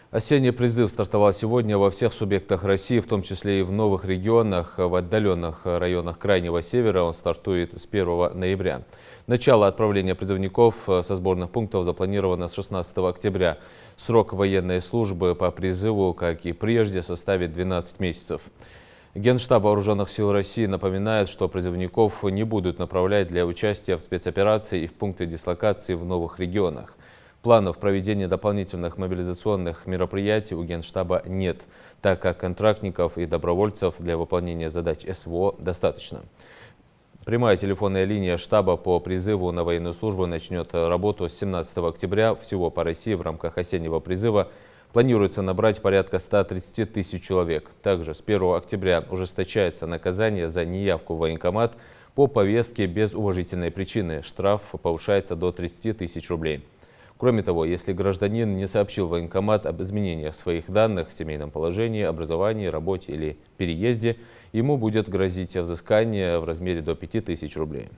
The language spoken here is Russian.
Осенний призыв стартовал сегодня во всех субъектах России, в том числе и в новых регионах. В отдаленных районах Крайнего Севера он стартует с 1 ноября. Начало отправления призывников со сборных пунктов запланировано с 16 октября. Срок военной службы по призыву, как и прежде, составит 12 месяцев. Генштаб Вооруженных сил России напоминает, что призывников не будут направлять для участия в спецоперации и в пункты дислокации в новых регионах. Планов проведения дополнительных мобилизационных мероприятий у Генштаба нет, так как контрактников и добровольцев для выполнения задач СВО достаточно. Прямая телефонная линия штаба по призыву на военную службу начнет работу с 17 октября. Всего по России в рамках осеннего призыва планируется набрать порядка 130 тысяч человек. Также с 1 октября ужесточается наказание за неявку в военкомат по повестке без уважительной причины. Штраф повышается до 30 тысяч рублей. Кроме того, если гражданин не сообщил в военкомат об изменениях своих данных в семейном положении, образовании, работе или переезде, ему будет грозить взыскание в размере до 5000 рублей.